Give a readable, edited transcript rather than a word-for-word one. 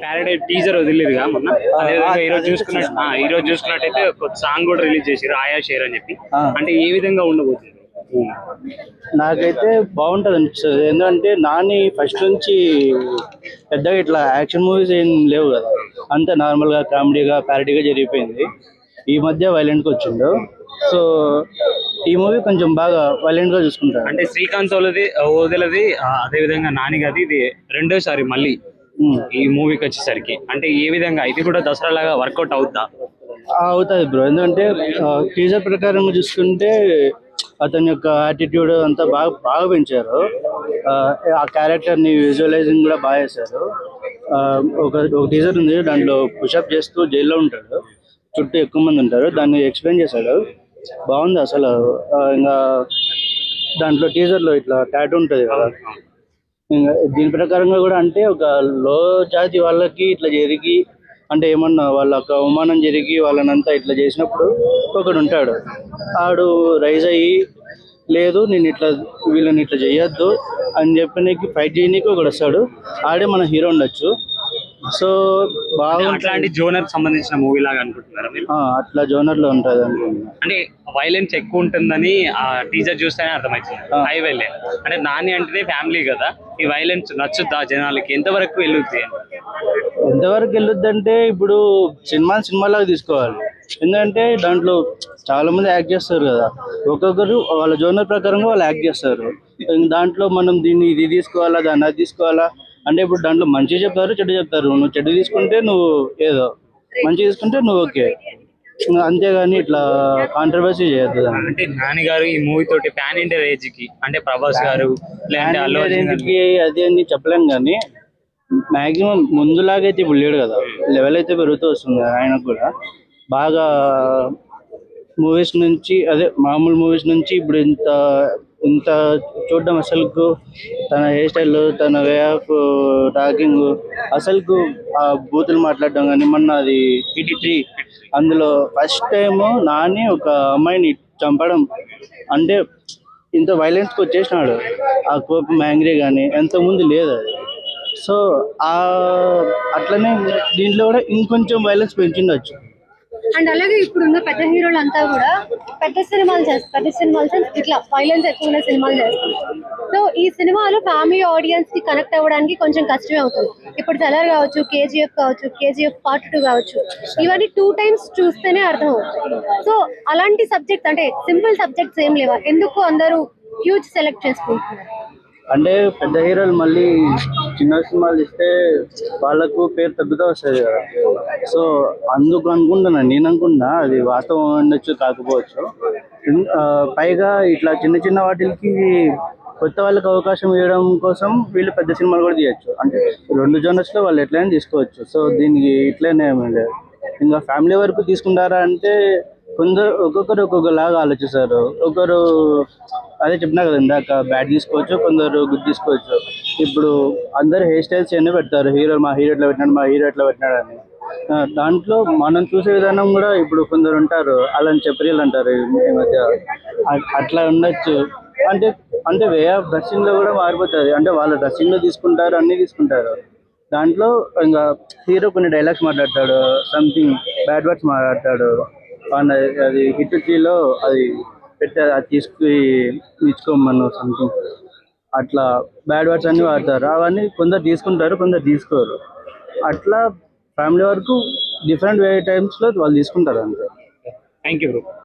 Paradise teaser వదిలేదుగా మొన్న. అదేవిధంగా ఈ రోజు చూసుకున్నట్టయితే ఒక సాంగ్ కూడా రిలీజ్ చేసారు, ఆయా షేర్ అని చెప్పి. అంటే ఏ విధంగా ఉండబోతుంది? నాకైతే బాగుంటది అనిపిస్తుంది. ఎందుకంటే నాని ఫస్ట్ నుంచి పెద్దగా ఇట్లా యాక్షన్ మూవీస్ ఏం లేవు కదా, అంతా నార్మల్గా కామెడీగా ప్యారడీగా జరిగిపోయింది. ఈ మధ్య వైలెంట్గా వచ్చిండు. సో ఈ మూవీ కొంచెం బాగా వైలెంట్గా చూసుకుంటారు. అంటే శ్రీకాంత్ వదిలది అదే విధంగా నాని గది ఇది రెండోసారి మళ్ళీ ఈ మూవీకి వచ్చేసరికి అంటే ఏ విధంగా ఇది కూడా దసరా లాగా వర్కౌట్ అవుతా? అవుతుంది బ్రో. ఎందుకంటే టీజర్ ప్రకారం చూసుకుంటే అతని యొక్క యాటిట్యూడ్ అంతా బాగా బాగా పెంచారు. ఆ క్యారెక్టర్ని విజువలైజింగ్ కూడా బాగా చేశారు. ఒక టీజర్ ఉంది, దాంట్లో పుషప్ చేస్తూ జైల్లో ఉంటాడు, చుట్టూ ఎక్కువ మంది ఉంటారు, దాన్ని ఎక్స్ప్లెయిన్ చేశాడు. బాగుంది అసలు. ఇంకా దాంట్లో టీజర్లో ఇట్లా టాటూ ఉంటుంది కదా, ఇంకా దీని ప్రకారంగా కూడా అంటే ఒక లో జాతి వాళ్ళకి ఇట్లా జరిగి అంటే ఏమన్నా వాళ్ళకి అవమానం జరిగి వాళ్ళనంతా ఇట్లా చేసినప్పుడు ఒకడు ఉంటాడు, ఆడు రైజ్ అయ్యి లేదు నేను ఇట్లా వీళ్ళని ఇట్లా చేయొద్దు అని చెప్పడానికి ఫైట్ చేయడానికి ఒకడు వస్తాడు. ఆడే మన హీరో ఉండొచ్చు. సో బాగా అట్లాంటి జోనర్ సంబంధించిన మూవీ లాగా అనుకుంటున్నారా మీరు? అట్లా జోనర్ లో ఉంటుంది అనుకుంటున్నా. అంటే వైలెన్స్ ఎక్కువ ఉంటుందని ఆ టీజర్ చూస్తేనే అర్థమవుతుంది. హై వైలెన్స్ అంటే నాని అంటేనే ఫ్యామిలీ కదా, ఈ వైలెన్స్ నచ్చుద్దా జనాలకి? ఎంతవరకు వెళ్ళుద్ది? ఎంతవరకు వెళ్ళొద్దు అంటే ఇప్పుడు సినిమాలాగా తీసుకోవాలి. ఎందుకంటే దాంట్లో చాలా మంది యాక్ట్ చేస్తారు కదా, ఒక్కొక్కరు వాళ్ళ జోనర్ ప్రకారంగా వాళ్ళు యాక్ట్ చేస్తారు. దాంట్లో మనం దీన్ని ఇది తీసుకోవాలా దాన్ని అది తీసుకోవాలా అంటే ఇప్పుడు దాంట్లో మంచి చెప్తారు చెడు చెప్తారు. నువ్వు చెడు తీసుకుంటే నువ్వు ఏదో, మంచి తీసుకుంటే నువ్వు ఓకే, అంతేగాని ఇట్లా కాంట్రవర్సీ చేయొద్దు. అంటే నాని గారు ఈ మూవీ తోటి ప్యాన్ ఇండియా రేంజ్ కి అంటే ప్రభాస్ గారు అది అని చెప్పలేం, కానీ మాక్సిమం ముందులాగైతే ఇప్పుడు లేడు కదా, లెవెల్ అయితే పెరుగుతూ వస్తుంది ఆయనకు కూడా. బాగా మూవీస్ నుంచి అదే మామూలు మూవీస్ నుంచి ఇప్పుడు ఇంత ఇంత చూడడం అసలుకు తన హెయిర్ స్టైల్, తన వే ఆఫ్ టాకింగ్, అసలుకు ఆ బూతులు మాట్లాడడం కానీ. మొన్న అది హిట్ అందులో ఫస్ట్ టైం నాని ఒక అమ్మాయిని చంపడం అంటే ఇంత వైలెన్స్కి వచ్చేసినాడు. ఆ కోపం యాంగ్రీ కానీ ఎంతమంది లేదు అది. సో అట్లనే దీంట్లో కూడా ఇంకొంచెం వైలెన్స్ పెంచిండొచ్చు. అండ్ అలాగే ఇప్పుడున్న పెద్ద హీరోలు అంతా కూడా పెద్ద సినిమాలు ఇట్లా వైలెన్స్ ఎక్కువ ఉన్న సినిమాలు చేస్తారు. సో ఈ సినిమాలో ఫ్యామిలీ ఆడియన్స్ కి కనెక్ట్ అవ్వడానికి కొంచెం కష్టమే అవుతుంది. ఇప్పుడు సలార్ కావచ్చు, కేజీఎఫ్ కావచ్చు, కేజీఎఫ్ పార్ట్ 2 కావచ్చు, ఇవన్నీ 2 times చూస్తేనే అర్థం అవుతుంది. సో అలాంటి సబ్జెక్ట్స్ అంటే సింపుల్ సబ్జెక్ట్స్ ఏం లేవా? ఎందుకు అందరూ హ్యూజ్ సెలెక్ట్ చేసుకుంటున్నారు? అంటే పెద్ద హీరోలు మళ్ళీ చిన్న సినిమాలు ఇస్తే వాళ్ళకు పేరు తగ్గుతూ వస్తుంది కదా. సో అందుకు నేను అనుకుంటున్నా, అది వాస్తవం ఉండొచ్చు కాకపోవచ్చు. పైగా ఇట్లా చిన్న వాటికి కొత్త వాళ్ళకి అవకాశం ఇవ్వడం కోసం వీళ్ళు పెద్ద సినిమాలు కూడా తీయచ్చు. అంటే 2 జోనర్స్లో వాళ్ళు ఎట్లయినా తీసుకోవచ్చు. సో దీనికి ఇట్లనే ఏమీ లేదు. ఇంకా ఫ్యామిలీ వరకు తీసుకుంటారా అంటే ఒక్కొక్కరు ఒక్కొక్కలాగా ఆలోచిస్తారు. ఒకరు అదే చెప్పినా కదా ఇందాక, బ్యాట్ తీసుకోవచ్చు, కొందరు గుడ్ తీసుకోవచ్చు. ఇప్పుడు అందరు హెయిర్ స్టైల్స్ అన్నీ పెడతారు, మా హీరో ఎట్లా పెట్టినాడు అని. దాంట్లో మనం చూసే విధానం కూడా ఇప్పుడు కొందరు ఉంటారు అలాని చెప్పరీలు అంటారు ఈ మధ్య, అట్లా ఉండొచ్చు. అంటే వే ఆఫ్ డ్రెస్సింగ్లో కూడా మారిపోతుంది. అంటే వాళ్ళ డ్రెస్సింగ్లో తీసుకుంటారు, అన్నీ తీసుకుంటారు. దాంట్లో ఇంకా హీరో కొన్ని డైలాగ్స్ మాట్లాడతాడు, సంథింగ్ బ్యాడ్ వర్డ్స్ మాట్లాడతాడు. అది హిట్ 3లో అది పెట్టారు, అది తీసుకుని ఇచ్చుకోమను సంథింగ్ అట్లా బ్యాడ్ వర్డ్స్ అన్నీ వాడతారు. అవన్నీ కొందరు తీసుకుంటారు, కొందరు తీసుకోరు. అట్లా ఫ్యామిలీ వరకు డిఫరెంట్ టైమ్స్లో వాళ్ళు తీసుకుంటారు అంతే. Thank you bro.